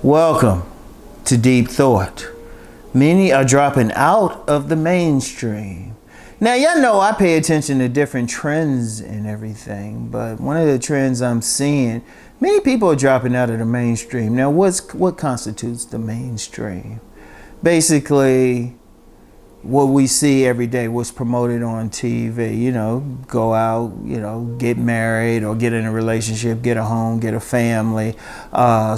Welcome to Deep Thought. Many are dropping out of the mainstream. Now, y'all know I pay attention to different trends and everything, but one of the trends I'm seeing, many people are dropping out of the mainstream. Now, what constitutes the mainstream? Basically, what we see every day, what's promoted on TV, go out, get married or get in a relationship, get a home, get a family,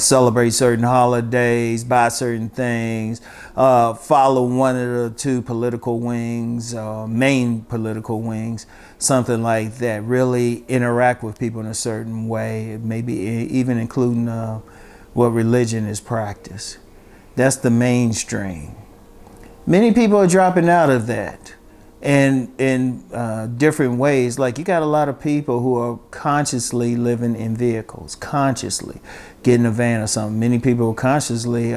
celebrate certain holidays, buy certain things, follow one of the two political wings, main political wings, something like that. Really interact with people in a certain way, maybe even including what religion is practiced. That's the mainstream. Many people are dropping out of that and in different ways. Like, you got a lot of people who are consciously living in vehicles, consciously getting a van or something. Many people are consciously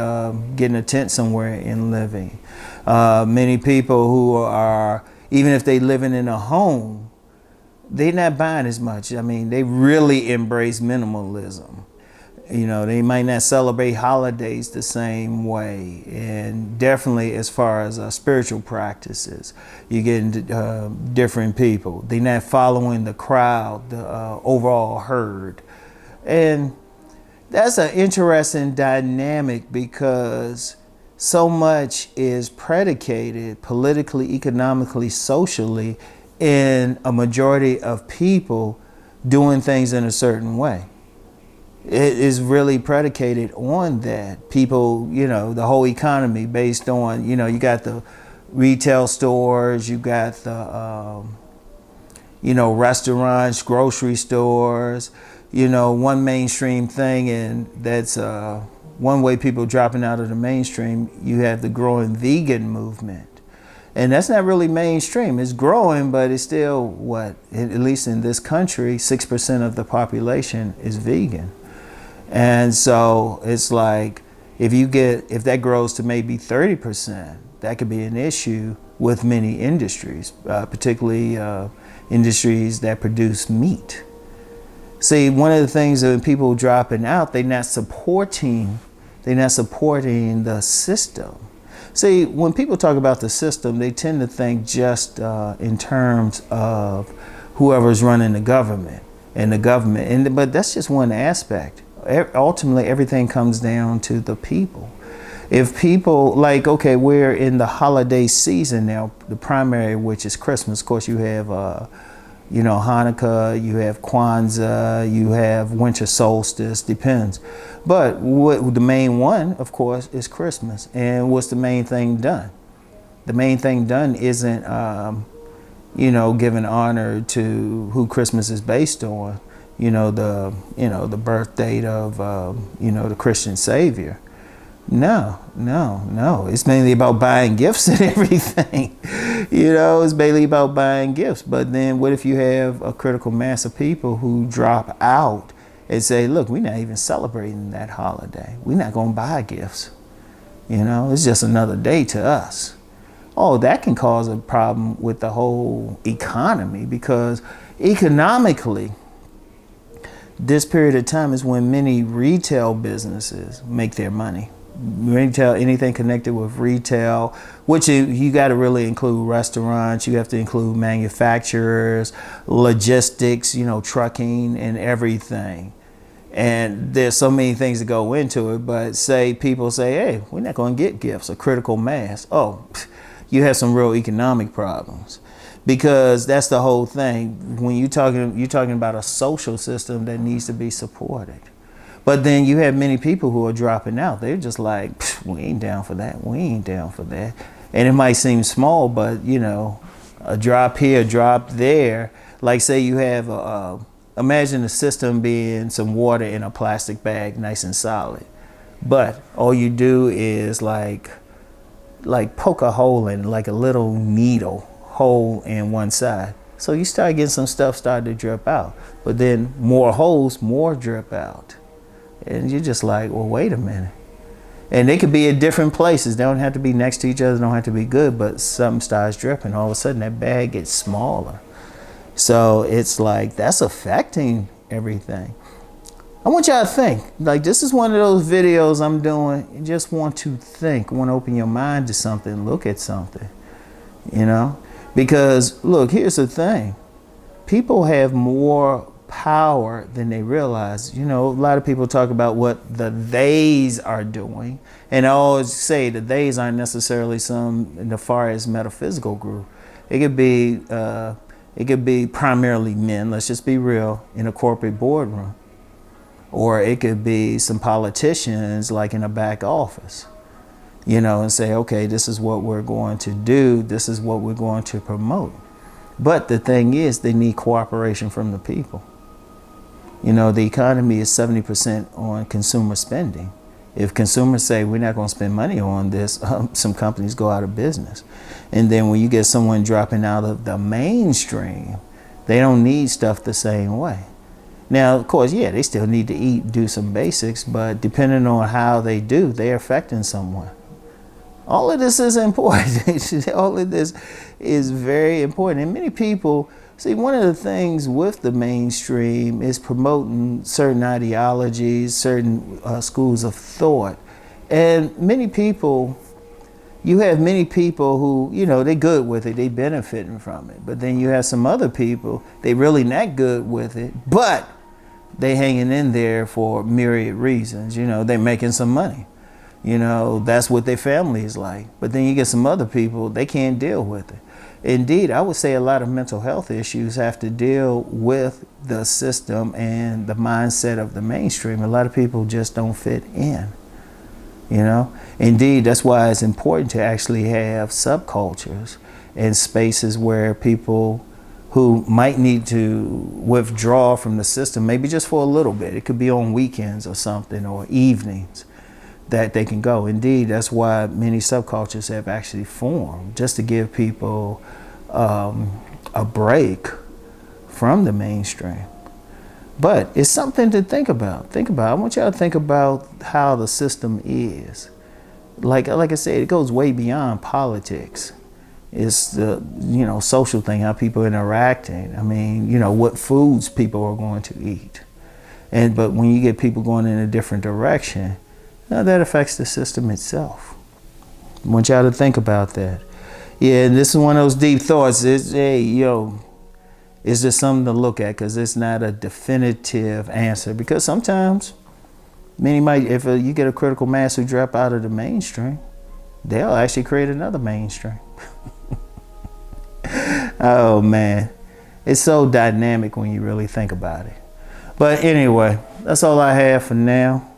getting a tent somewhere and living. Many people who are, even if they living in a home, they're not buying as much. I mean, they really embrace minimalism. They might not celebrate holidays the same way. And definitely as far as spiritual practices, you get different people. They're not following the crowd, the overall herd. And that's an interesting dynamic because so much is predicated politically, economically, socially in a majority of people doing things in a certain way. It is really predicated on that. People, the whole economy based on, you got the retail stores, you got the, restaurants, grocery stores, one mainstream thing, and that's one way people dropping out of the mainstream. You have the growing vegan movement. And that's not really mainstream. It's growing, but it's still at least in this country, 6% of the population is vegan. And so it's like, if that grows to maybe 30%, that could be an issue with many industries, particularly industries that produce meat. See, one of the things that people dropping out, they're not supporting the system. See, when people talk about the system, they tend to think just in terms of whoever's running the government, but that's just one aspect. Ultimately, everything comes down to the people. If people, we're in the holiday season now, the primary, which is Christmas. Of course, you have, Hanukkah, you have Kwanzaa, you have winter solstice, depends. But the main one, of course, is Christmas. And what's the main thing done? The main thing done isn't, giving honor to who Christmas is based on. The birth date of, the Christian Savior. No. It's mainly about buying gifts and everything. It's mainly about buying gifts. But then what if you have a critical mass of people who drop out and say, look, we're not even celebrating that holiday. We're not going to buy gifts. It's just another day to us. Oh, that can cause a problem with the whole economy, because economically, this period of time is when many retail businesses make their money. Retail, anything connected with retail, which you got to really include restaurants, you have to include manufacturers, logistics, trucking and everything. And there's so many things that go into it, but people say, hey, we're not going to get gifts, a critical mass. Oh, you have some real economic problems. Because that's the whole thing. When you're talking about a social system that needs to be supported. But then you have many people who are dropping out. They're just like, we ain't down for that. We ain't down for that. And it might seem small, but a drop here, a drop there. Like, say you have imagine the system being some water in a plastic bag, nice and solid. But all you do is like poke a hole in, like a little needle hole in one side. So you start getting some stuff started to drip out. But then more holes, more drip out. And you're just like, well, wait a minute. And they could be at different places. They don't have to be next to each other. They don't have to be good, but something starts dripping. All of a sudden that bag gets smaller. So it's like, that's affecting everything. I want y'all to think. Like, this is one of those videos I'm doing. You just want to think, want to open your mind to something, look at something, you know? Because, look, here's the thing. People have more power than they realize. You know, a lot of people talk about what the theys are doing. And I always say the theys aren't necessarily some in the far as metaphysical group. It could be primarily men, let's just be real, in a corporate boardroom. Or it could be some politicians like in a back office, you know, and say, okay, this is what we're going to do. This is what we're going to promote. But the thing is, they need cooperation from the people. You know, the economy is 70% on consumer spending. If consumers say we're not going to spend money on this, some companies go out of business. And then when you get someone dropping out of the mainstream, they don't need stuff the same way. Now, of course, yeah, they still need to eat, do some basics, but depending on how they do, they're affecting someone. All of this is important. All of this is very important. And many people, see, one of the things with the mainstream is promoting certain ideologies, certain schools of thought. And many people, you have many people who, you know, they're good with it, they benefiting from it. But then you have some other people, they really not good with it, but they hanging in there for myriad reasons. You know, they're making some money. You know, that's what their family is like. But then you get some other people, they can't deal with it. Indeed, I would say a lot of mental health issues have to deal with the system and the mindset of the mainstream. A lot of people just don't fit in, you know. Indeed, that's why it's important to actually have subcultures and spaces where people who might need to withdraw from the system, maybe just for a little bit. It could be on weekends or something, or evenings, that they can go. Indeed, that's why many subcultures have actually formed, just to give people a break from the mainstream. But it's something to think about. I want y'all to think about how the system is. Like I said, it goes way beyond politics. It's the, you know, social thing, how people are interacting. I mean, you know, what foods people are going to eat. But when you get people going in a different direction, now that affects the system itself. I want y'all to think about that. Yeah, and this is one of those deep thoughts. It's just something to look at, because it's not a definitive answer. Because sometimes many might, if you get a critical mass who drop out of the mainstream, they'll actually create another mainstream. Oh man, it's so dynamic when you really think about it. But anyway, that's all I have for now.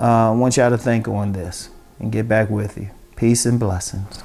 I want y'all to think on this and get back with you. Peace and blessings.